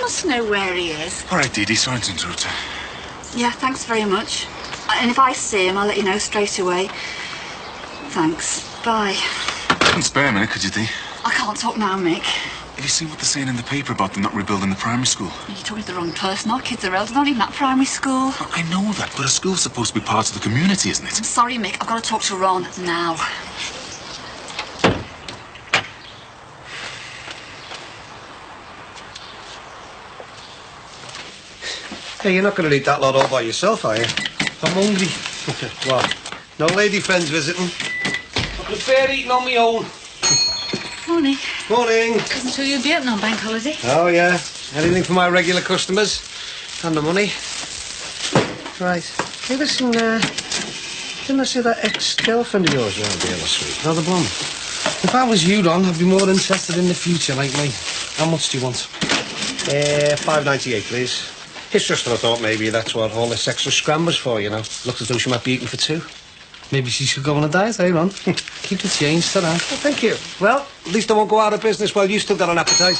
must know where he is. All right, Dee Dee, sorry to interrupt you. Yeah, thanks very much. And if I see him, I'll let you know straight away. Thanks. Bye. Couldn't spare a minute, could you, Dee? I can't talk now, Mick. Have you seen what they're saying in the paper about them not rebuilding the primary school? You're talking to the wrong person. Our kids are old. They're not even at primary school. I know that, but a school's supposed to be part of the community, isn't it? I'm sorry, Mick. I've got to talk to Ron now. Hey, you're not going to eat that lot all by yourself, are you? I'm hungry. What? No lady friends visiting? I prefer eating on my own. Morning. Morning. Isn't sure you'll be open on bank holiday. Oh, yeah. Anything for my regular customers. And the money. Right. Hey, listen, didn't I see that ex-girlfriend of yours around here last week? Rather blonde. If I was you, Don, I'd be more interested in the future, like me. How much do you want? $5.98, please. It's just that I thought maybe that's what all this extra scramblers for, you know. Looks as though she might be eating for two. Maybe she should go on a diet, eh, Ron? Keep the change to that. Well, thank you. Well, at least I won't go out of business while you still got an appetite.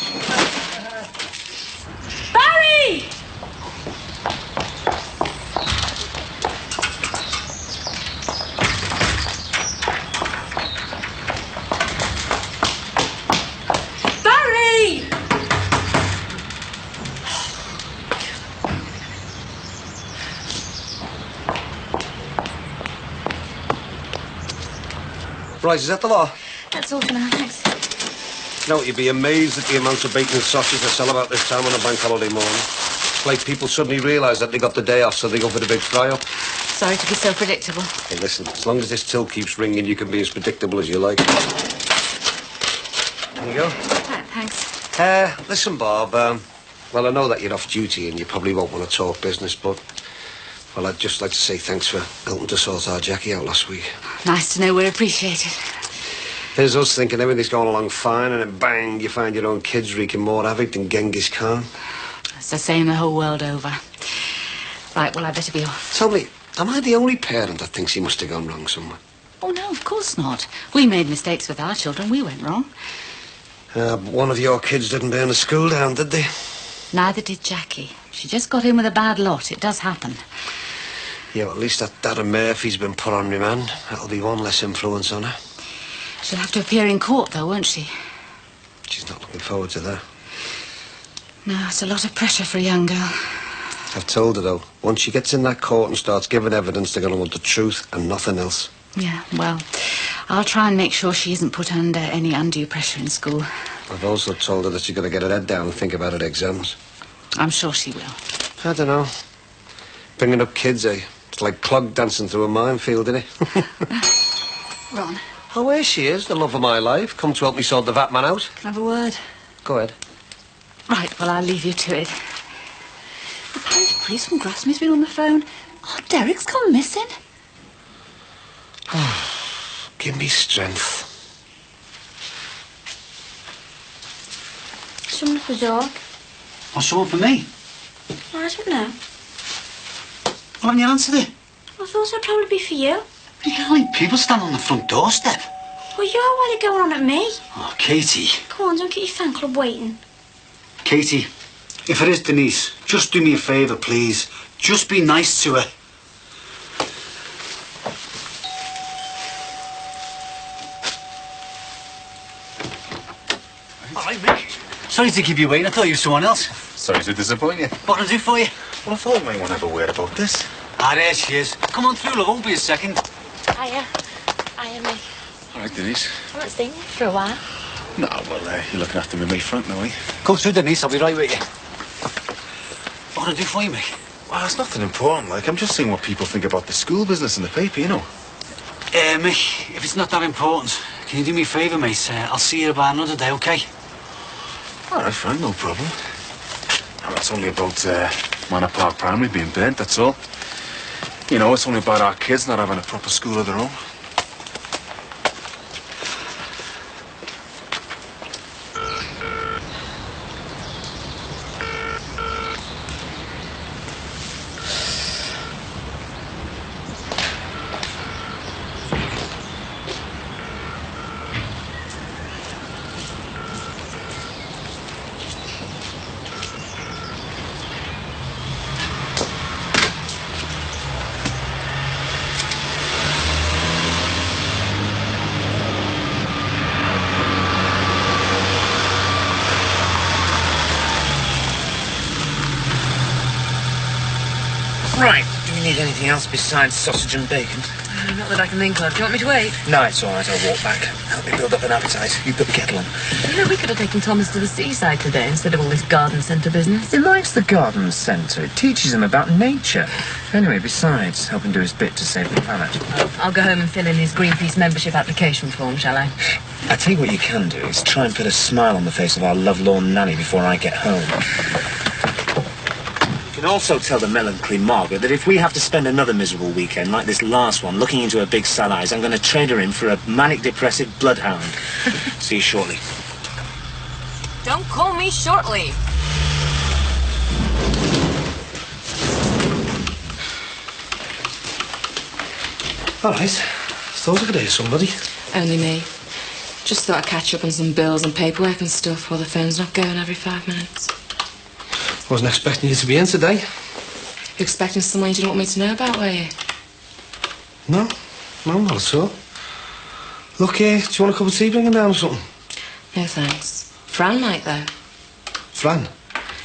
Barry! Barry! Right, is that the law? That's all for now, thanks. You know, you'd be amazed at the amount of bacon and sausage they sell about this time on a bank holiday morning. It's like people suddenly realise that they got the day off, so they go for the big fry-up. Sorry to be so predictable. Hey, listen, as long as this till keeps ringing, you can be as predictable as you like. There you go. Right, thanks. Listen, Bob, well, I know that you're off duty and you probably won't want to talk business, but, well, I'd just like to say thanks for helping to sort our Jackie out last week. Nice to know we're appreciated. Here's us thinking everything's going along fine, and then bang, you find your own kids wreaking more havoc than Genghis Khan. It's the same the whole world over. Right, well, I better be off. Tell me, am I the only parent that thinks he must have gone wrong somewhere? Oh, no, of course not. We made mistakes with our children. We went wrong. But one of your kids didn't burn the school down, did they? Neither did Jackie. She just got in with a bad lot. It does happen. Yeah, well, at least that Dad and Murphy's been put on remand. That'll be one less influence on her. She'll have to appear in court, though, won't she? She's not looking forward to that. No, it's a lot of pressure for a young girl. I've told her, though, once she gets in that court and starts giving evidence, they're going to want the truth and nothing else. Yeah, well, I'll try and make sure she isn't put under any undue pressure in school. I've also told her that she's got to get her head down and think about her exams. I'm sure she will. I don't know. Bringing up kids, eh? It's like clog dancing through a minefield, isn't it? Ron, Oh, here she is, the love of my life. Come to help me sort the vat man out. can I have a word? Go ahead. Right, well, I'll leave you to it. The parish priest from Grasmere's been on the phone. Oh, Derek's gone missing. Give me strength. Someone for Zorg? Or someone for me? I don't know. Why haven't you answered it? I thought it'd probably be for you. You can't leave people standing on the front doorstep. Well, you're already going on at me. Oh, Katie. Come on, don't get your fan club waiting. Katie, if it is Denise, just do me a favour, please. Just be nice to her. All right, Mick. Sorry to keep you waiting. I thought you were someone else. Sorry to disappoint you. What can I do for you? Well, I thought you might want to have a word about this. Ah, there she is. Come on through, love. Won't be a second. Hiya, Mick. All right, Denise. I haven't seen you for a while. No, well, you're looking after me, mate, front now, eh? Come through, Denise. I'll be right with you. What can I do for you, Mick? Well, it's nothing important. Like, I'm just seeing what people think about the school business in the paper, you know. Mick, if it's not that important, can you do me a favour, mate? I'll see you about another day, OK? All right, fine, no problem. Well, it's only about Manor Park Primary being burnt, that's all. You know, it's only about our kids not having a proper school of their own. anything else besides sausage and bacon? Not that I can think of. Do you want me to wait? No, it's all right. I'll walk back. Help me build up an appetite. You put the kettle on. You know, we could have taken Thomas to the seaside today instead of all this garden centre business. He likes the garden centre. It teaches him about nature. Anyway, besides, help him do his bit to save the planet. I'll go home and fill in his Greenpeace membership application form, shall I? I tell you what you can do is try and put a smile on the face of our lovelorn nanny before I get home. You can also tell the melancholy Margaret that if we have to spend another miserable weekend like this last one looking into her big sad eyes, I'm going to trade her in for a manic-depressive bloodhound. See you shortly. Don't call me shortly. All right. Thought I could hear somebody. Only me. Just thought I'd catch up on some bills and paperwork and stuff while the phone's not going every 5 minutes. Wasn't expecting you to be in today. You expecting someone you didn't want me to know about, were you? No, not at all. Look, do you want a cup of tea bringing down or something? No, thanks. Fran might, though. Fran?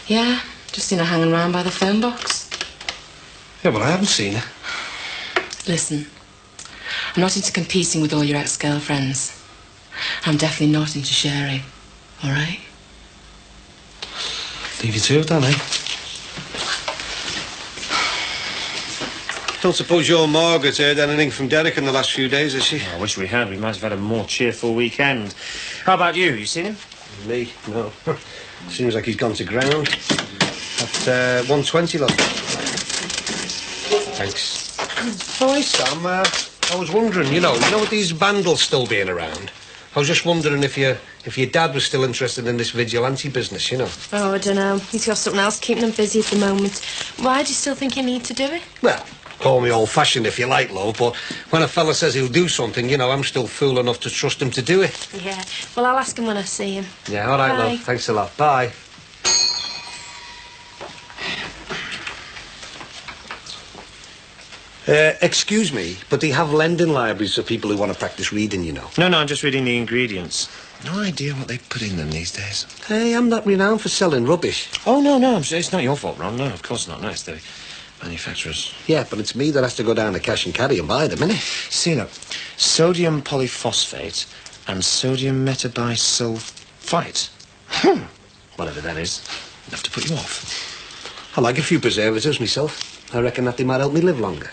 Yeah, just seen her hanging around by the phone box. Yeah, well, I haven't seen her. Listen, I'm not into competing with all your ex-girlfriends. I'm definitely not into sharing, all right? Leave you to it then, eh? Don't suppose your Margaret heard anything from Derek in the last few days, has she? I wish we had. We might have had a more cheerful weekend. How about you? You seen him? Me? No. Seems like he's gone to ground. At 1:20, love. Thanks. Oh, hey, Sam. I was wondering, you know with these vandals still being around, I was just wondering if your dad was still interested in this vigilante business, you know. Oh, I don't know. He's got something else keeping him busy at the moment. Why do you still think you need to do it? Well, call me old-fashioned if you like, love, but when a fella says he'll do something, I'm still fool enough to trust him to do it. Yeah. Well, I'll ask him when I see him. Yeah, all right, Bye. love. Thanks a lot. Bye. Excuse me, but they have lending libraries for people who want to practice reading, you know. No, I'm just reading the ingredients. No idea what they put in them these days. Hey, I'm not renowned for selling rubbish. Oh, no, it's not your fault, Ron. No, of course not. No, it's the manufacturers. Yeah, but it's me that has to go down to cash and carry and buy them, innit? See, look, sodium polyphosphate and sodium metabisulfite. Whatever that is. Enough to put you off. I like a few preservatives myself. I reckon that they might help me live longer.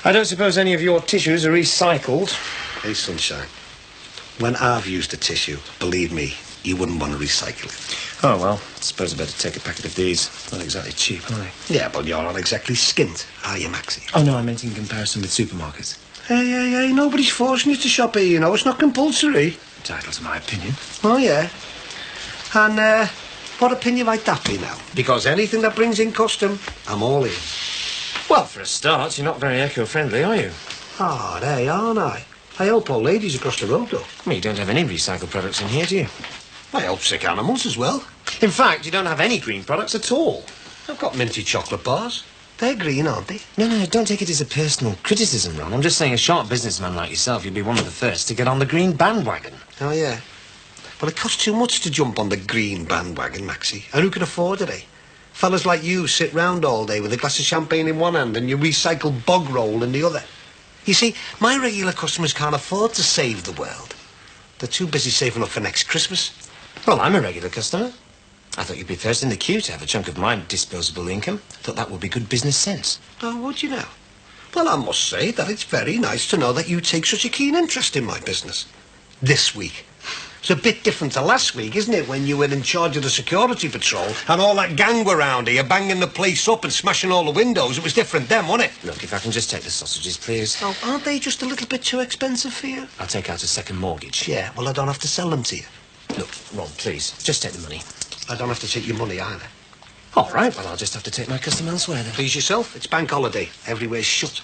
I don't suppose any of your tissues are recycled. Hey, sunshine. When I've used a tissue, believe me, you wouldn't want to recycle it. Oh, well, I suppose I better take a packet of these. Not exactly cheap, are they? Yeah, but you're not exactly skint, are you, Maxie? Oh, no, I meant in comparison with supermarkets. Hey, nobody's forcing you to shop here, It's not compulsory. Entitled to my opinion. Oh, yeah. And, what opinion might that be now? Because anything that brings in custom, I'm all in. Well, for a start, you're not very eco-friendly, are you? Ah, they aren't I? I help old ladies across the road, though. Well, you don't have any recycled products in here, do you? I help sick animals as well. In fact, you don't have any green products at all. I've got minty chocolate bars. They're green, aren't they? No, don't take it as a personal criticism, Ron. I'm just saying a sharp businessman like yourself, you'd be one of the first to get on the green bandwagon. Oh, yeah. Well, it costs too much to jump on the green bandwagon, Maxie. And who can afford it, eh? Fellas like you sit round all day with a glass of champagne in one hand and your recycled bog roll in the other. You see, my regular customers can't afford to save the world. They're too busy saving up for next Christmas. Well, I'm a regular customer. I thought you'd be first in the queue to have a chunk of my disposable income. I thought that would be good business sense. Oh, would you now? Well, I must say that it's very nice to know that you take such a keen interest in my business. This week. It's a bit different to last week, isn't it, when you were in charge of the security patrol and all that gang were around here banging the place up and smashing all the windows. It was different then, wasn't it? Look, if I can just take the sausages, please. Oh, aren't they just a little bit too expensive for you? I'll take out a second mortgage. Yeah, well, I don't have to sell them to you. Look, Ron, please, just take the money. I don't have to take your money either. All right, well, I'll just have to take my custom elsewhere then. Please yourself. It's bank holiday. Everywhere's shut.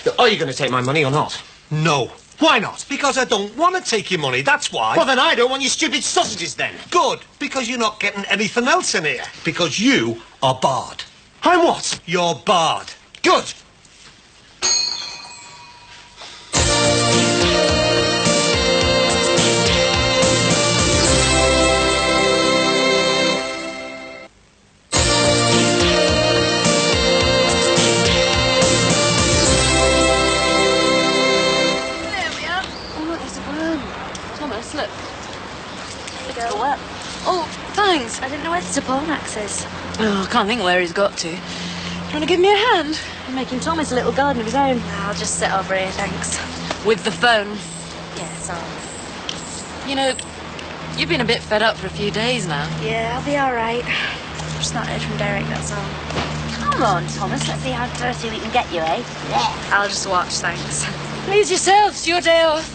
Look, are you going to take my money or not? No. Why not? Because I don't want to take your money, that's why. Well, then I don't want your stupid sausages then. Good, because you're not getting anything else in here. Because you are barred. I'm what? You're barred. Good. Where's the Paul Max's? Oh, I can't think where he's got to. Do you want to give me a hand? I'm making Thomas a little garden of his own. I'll just sit over here, thanks. With the phone. Yes, You know, you've been a bit fed up for a few days now. Yeah, I'll be all right. Just not heard from Derek, that's all. Come on, Thomas, let's see how thirsty we can get you, eh? Yeah. I'll just watch, thanks. Please yourself, it's your day off.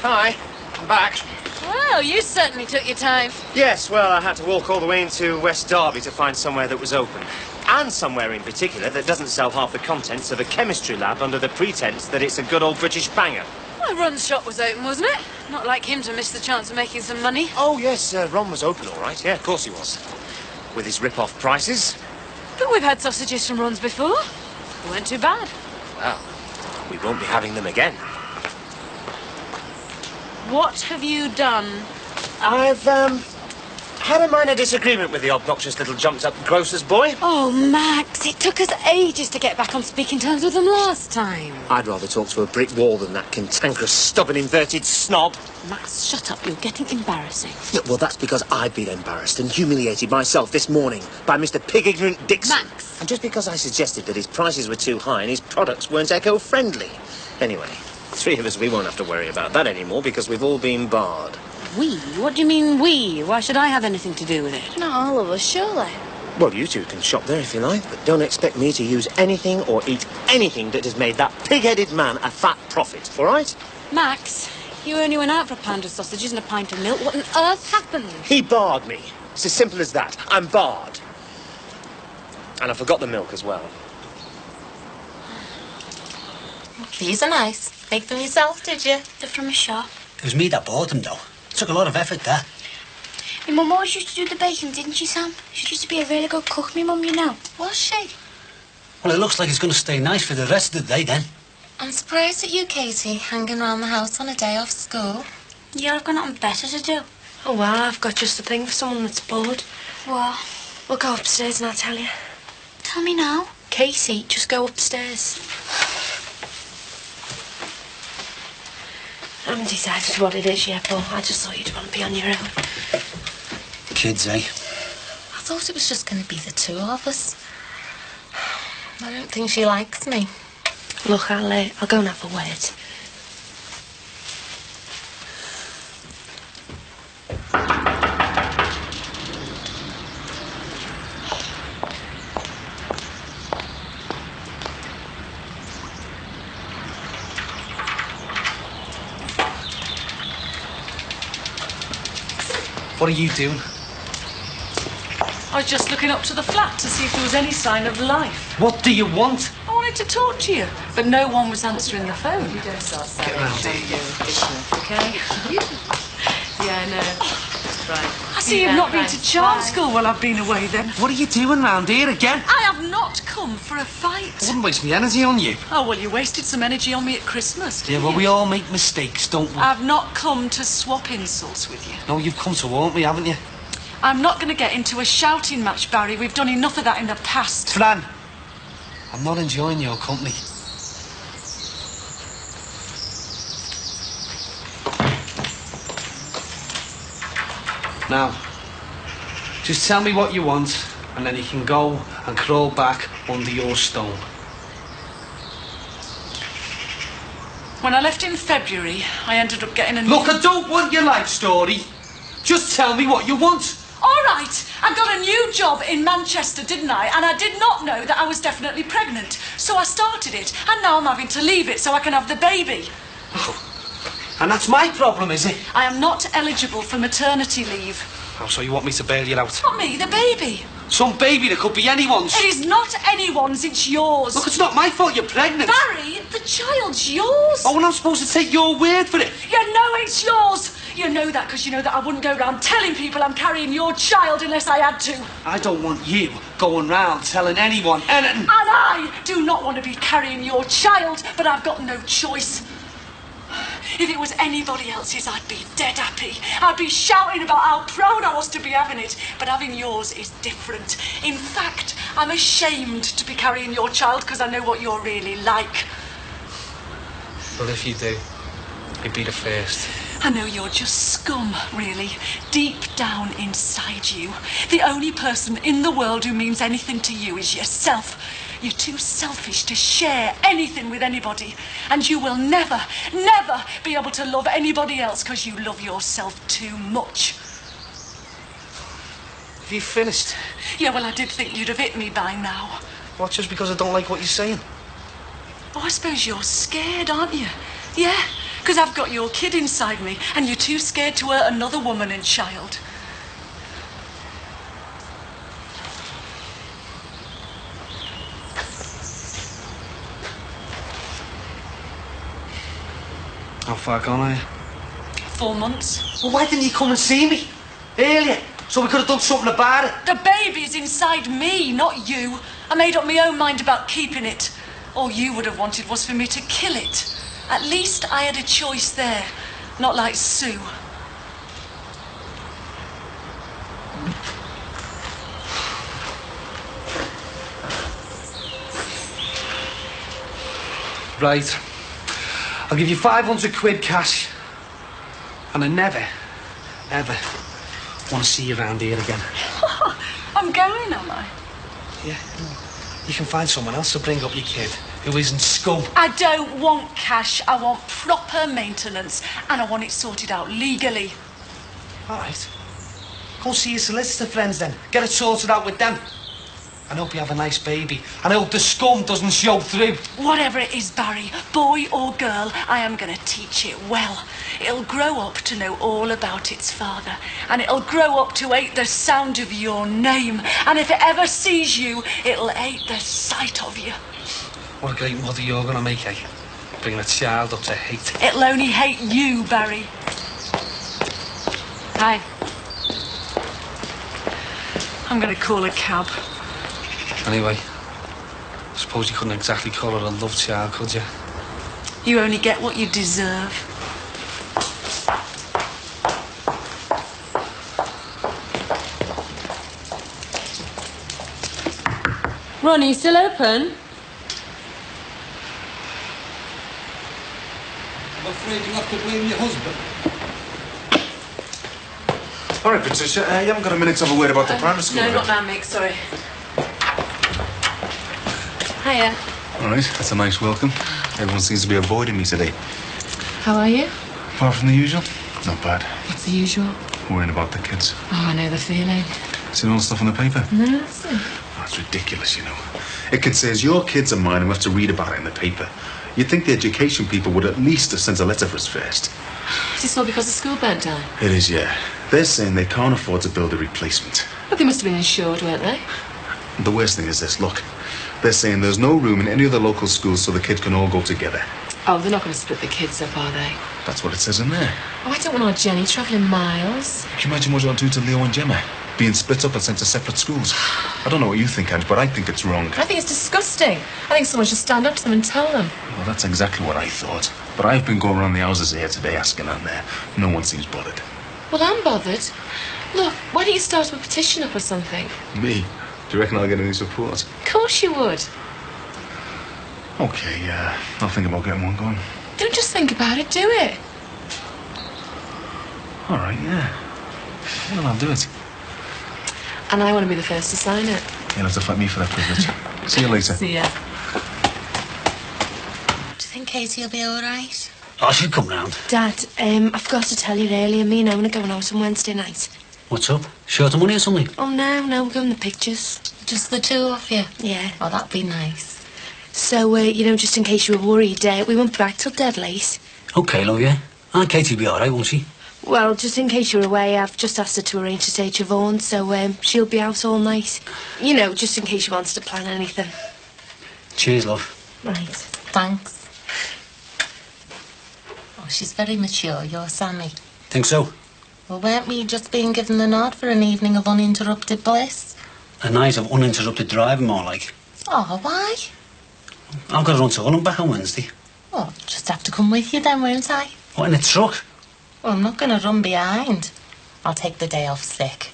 Hi, I'm back. Well, you certainly took your time. Yes, well, I had to walk all the way into West Derby to find somewhere that was open. And somewhere in particular that doesn't sell half the contents of a chemistry lab under the pretense that it's a good old British banger. Well, Ron's shop was open, wasn't it? Not like him to miss the chance of making some money. Oh, yes, Ron was open, all right. Yeah, of course he was. With his rip-off prices. But we've had sausages from Ron's before. They weren't too bad. Well, we won't be having them again. What have you done? I've, had a minor disagreement with the obnoxious little jumped-up grocer's boy. Oh, Max, it took us ages to get back on speaking terms with them last time. I'd rather talk to a brick wall than that cantankerous, stubborn, inverted snob. Max, shut up. You're getting embarrassing. Yeah, well, that's because I've been embarrassed and humiliated myself this morning by Mr. Pig-Ignorant Dixon. Max! And just because I suggested that his prices were too high and his products weren't eco-friendly. Anyway, three of us, we won't have to worry about that anymore because we've all been barred. We? What do you mean, we? Why should I have anything to do with it? Not all of us, surely. Well, you two can shop there if you like, but don't expect me to use anything or eat anything that has made that pig-headed man a fat profit, all right? Max, you only went out for a pound of sausages and a pint of milk. What on earth happened? He barred me. It's as simple as that. I'm barred. And I forgot the milk as well. These are nice. Make them yourself, did you? They're from a shop. It was me that bought them, though. Took a lot of effort there. My mum always used to do the baking, didn't she, Sam? She used to be a really good cook, my mum, you know. Was she? Well, it looks like it's going to stay nice for the rest of the day, then. I'm surprised at you, Katie, hanging around the house on a day off school. Yeah, I've got nothing better to do. Oh, well, I've got just the thing for someone that's bored. What? We'll go upstairs and I'll tell you. Tell me now. Katie, just go upstairs. I haven't decided what it is yet, but I just thought you'd want to be on your own. Kids, eh? I thought it was just going to be the two of us. I don't think she likes me. Look, I'll go and have a word. What are you doing? I was just looking up to the flat to see if there was any sign of life. What do you want? I wanted to talk to you, but no one was answering the phone. Get around here. Okay? Yeah, I know. Right. I see you've not been to charm school while I've been away then. What are you doing round here again? I have not come for a fight. I wouldn't waste my energy on you. Oh, well, you wasted some energy on me at Christmas, didn't Yeah, well, you? we all make mistakes, don't we? I've not come to swap insults with you. No, you've come to haunt me, haven't you? I'm not going to get into a shouting match, Barry. We've done enough of that in the past. Fran, I'm not enjoying your company. Now, just tell me what you want, and then you can go and crawl back under your stone. When I left in February, I ended up getting a... Look, I don't want your life story. Just tell me what you want. All right, I got a new job in Manchester, didn't I? And I did not know that I was definitely pregnant. So I started it, and now I'm having to leave it so I can have the baby. Oh, and that's my problem, is it? I am not eligible for maternity leave. Oh, so you want me to bail you out? Not me, the baby. Some baby that could be anyone's. It is not anyone's, it's yours. Look, it's not my fault you're pregnant. Barry, the child's yours. Oh, and I'm supposed to take your word for it? You know it's yours. You know that because you know that I wouldn't go round telling people I'm carrying your child unless I had to. I don't want you going round telling anyone anything. And I do not want to be carrying your child, but I've got no choice. If it was anybody else's, I'd be dead happy. I'd be shouting about how proud I was to be having it. But having yours is different. In fact, I'm ashamed to be carrying your child because I know what you're really like. Well, if you do, you'd be the first. I know you're just scum, really, deep down inside you. The only person in the world who means anything to you is yourself. You're too selfish to share anything with anybody. And you will never, never be able to love anybody else because you love yourself too much. Have you finished? Yeah, well, I did think you'd have hit me by now. What, just because I don't like what you're saying? Oh, I suppose you're scared, aren't you? Yeah, because I've got your kid inside me and you're too scared to hurt another woman and child. How far gone are you? 4 months. Well, why didn't you come and see me earlier? So we could have done something about it. The baby's inside me, not you. I made up my own mind about keeping it. All you would have wanted was for me to kill it. At least I had a choice there, not like Sue. Right. I'll give you 500 quid cash. And I never, ever want to see you around here again. I'm going, am I? Yeah. You can find someone else to bring up your kid who isn't scum. I don't want cash. I want proper maintenance. And I want it sorted out legally. All right. Go see your solicitor friends then. Get it sorted out with them. And hope you have a nice baby. And I hope the scum doesn't show through. Whatever it is, Barry, boy or girl, I am going to teach it well. It'll grow up to know all about its father. And it'll grow up to hate the sound of your name. And if it ever sees you, it'll hate the sight of you. What a great mother you're going to make, eh? Bringing a child up to hate. It'll only hate you, Barry. Hi. I'm going to call a cab. Anyway, I suppose you couldn't exactly call her a love child, could you? You only get what you deserve. Ronnie, you still open? I'm afraid you have to blame your husband. All right, Patricia, you haven't got a minute to have a word about the primary school? No, have not you? now, Mick, sorry. Hiya. All right, that's a nice welcome. Everyone seems to be avoiding me today. How are you? Apart from the usual, not bad. What's the usual? Worrying about the kids. Oh, I know the feeling. Seen all the stuff in the paper? No, that's it. That's ridiculous, you know. It could say, your kids are mine and we have to read about it in the paper. You'd think the education people would at least have sent a letter for us first. Is this all because the school burnt down? It is, yeah. They're saying they can't afford to build a replacement. But they must have been insured, weren't they? The worst thing is this, look. They're saying there's no room in any of the local schools so the kids can all go together. Oh, they're not going to split the kids up, are they? That's what it says in there. Oh, I don't want our Jenny travelling miles. Can you imagine what you'll do to Leo and Gemma? Being split up and sent to separate schools. I don't know what you think, Ange, but I think it's wrong. I think it's disgusting. I think someone should stand up to them and tell them. Well, that's exactly what I thought. But I've been going around the houses here today asking on there. No one seems bothered. Well, I'm bothered. Look, why don't you start a petition up or something? Me? Do you reckon I'll get any support? Of course you would. Okay, I'll think about getting one going. Don't just think about it, do it. All right, yeah. Well, I'll do it. And I want to be the first to sign it. You'll have to fight me for that privilege. See you later. See ya. Do you think Katie will be all right? Oh, she'll come round. Dad, I forgot to tell you earlier, me and Owen are going out on Wednesday night. What's up? Short of money or something? Oh, no, we're going to the pictures. Just the two of you? Yeah. Oh, that'd be nice. So, just in case you were worried, we won't be back till dead late. Okay, love, yeah. Aunt Katie'll be all right, won't she? Well, just in case you're away, I've just asked her to arrange to stay at Siobhan, so she'll be out all night. Just in case she wants to plan anything. Cheers, love. Right. Thanks. Oh, she's very mature, your Sammy. Think so? Well, weren't we just being given the nod for an evening of uninterrupted bliss? A night of uninterrupted driving, more like. Oh, why? I've got to run to Hull and back on Wednesday. Well, just have to come with you then, won't I? What, in a truck? Well, I'm not going to run behind. I'll take the day off sick.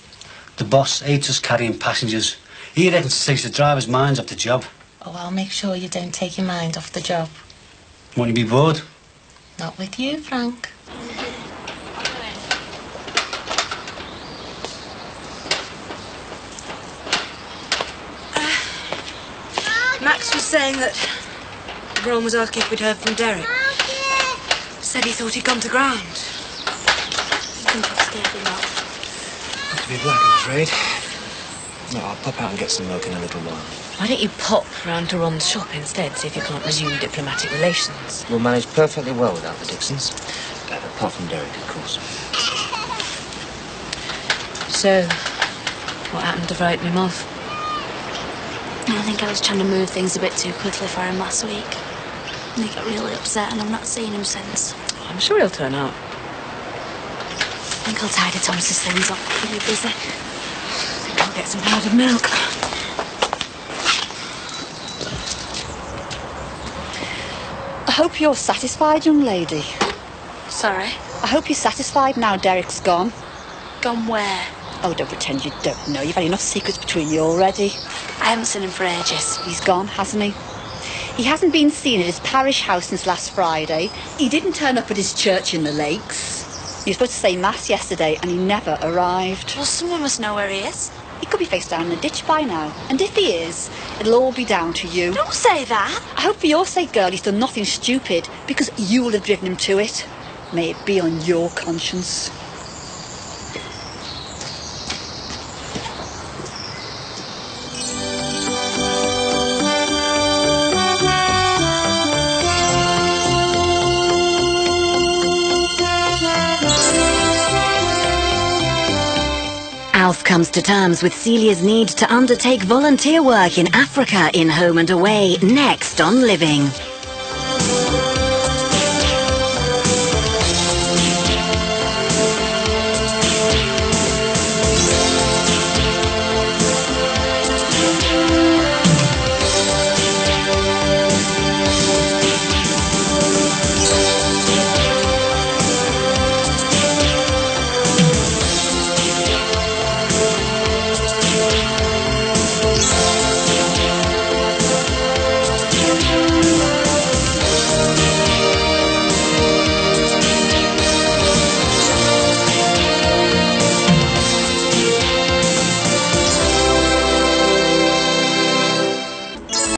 The boss hates us carrying passengers. He reckons it takes the driver's minds off the job. Oh, I'll make sure you don't take your mind off the job. Won't you be bored? Not with you, Frank. saying that Ron was asking if we'd heard from Derek. Said he thought he'd gone to ground. I think I'll stay for that. Have to be black, I'm afraid. No, I'll pop out and get some milk in a little while. Why don't you pop round to Ron's shop instead, see if you can't resume diplomatic relations? We'll manage perfectly well without the Dixons. Apart from Derek, of course. So, what happened to frighten him off? I think I was trying to move things a bit too quickly for him last week. And he got really upset and I've not seen him since. I'm sure he'll turn out. I think I'll tidy Thomas's things up. He'll be busy. I think I'll get some powdered milk. I hope you're satisfied, young lady. Sorry? I hope you're satisfied now Derek's gone. Gone where? Oh, don't pretend you don't know. You've had enough secrets between you already. I haven't seen him for ages. He's gone, hasn't he? He hasn't been seen at his parish house since last Friday. He didn't turn up at his church in the Lakes. He was supposed to say Mass yesterday and he never arrived. Well, someone must know where he is. He could be face down in the ditch by now. And if he is, it'll all be down to you. Don't say that. I hope for your sake, girl, he's done nothing stupid, because you will have driven him to it. May it be on your conscience. Alf comes to terms with Celia's need to undertake volunteer work in Africa in Home and Away, next on Living.